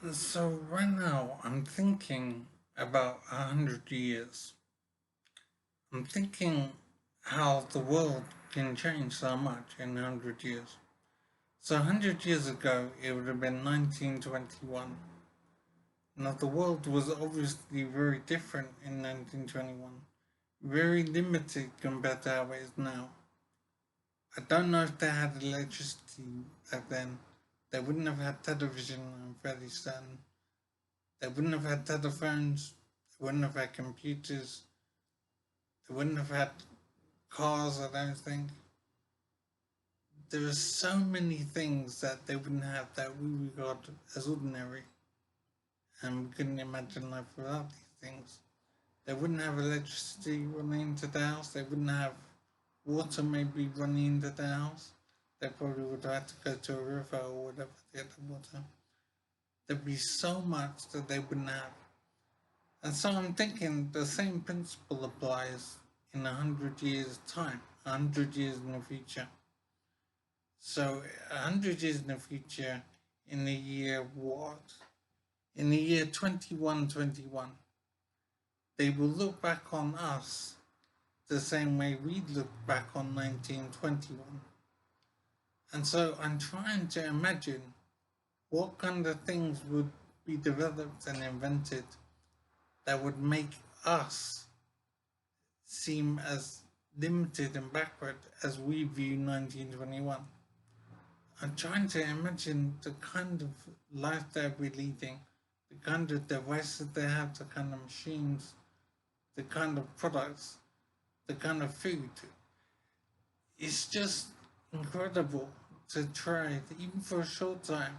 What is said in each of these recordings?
So right now I'm thinking about 100 years. I'm thinking how the world can change so much in 100 years. So 100 years ago it would have been 1921. Now the world was obviously very different in 1921. Very limited compared to how it is now. I don't know if they had electricity back then. They wouldn't have had television, I'm fairly certain. They wouldn't have had telephones. They wouldn't have had computers. They wouldn't have had cars, I don't think. There are so many things that they wouldn't have that we regard as ordinary. And we couldn't imagine life without these things. They wouldn't have electricity running into the house. They wouldn't have water maybe running into the house. They probably would have had to go to a river or whatever to get the water. There'd be so much that they wouldn't have. And so I'm thinking the same principle applies in 100 years' time, 100 years in the future. So 100 years in the future, in the year what? In the year 2121, they will look back on us the same way we look back on 1921. And so I'm trying to imagine what kind of things would be developed and invented that would make us seem as limited and backward as we view 1921. I'm trying to imagine the kind of life they'll be leading, the kind of devices they have, the kind of machines, the kind of products, the kind of food. It's just incredible to try, even for a short time,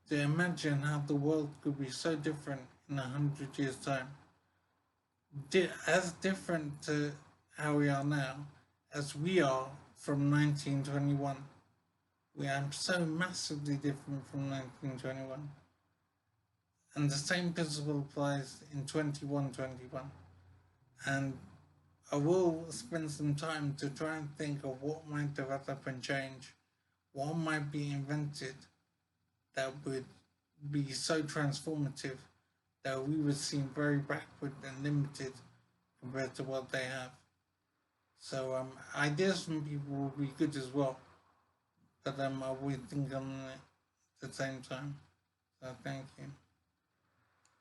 to imagine how the world could be so different in 100 years' time. As different to how we are now as we are from 1921. We are so massively different from 1921. And the same principle applies in 2121. And I will spend some time to try and think of what might develop and change, what might be invented that would be so transformative that we would seem very backward and limited compared to what they have. So ideas from people will be good as well, but I will think on it at the same time. So thank you.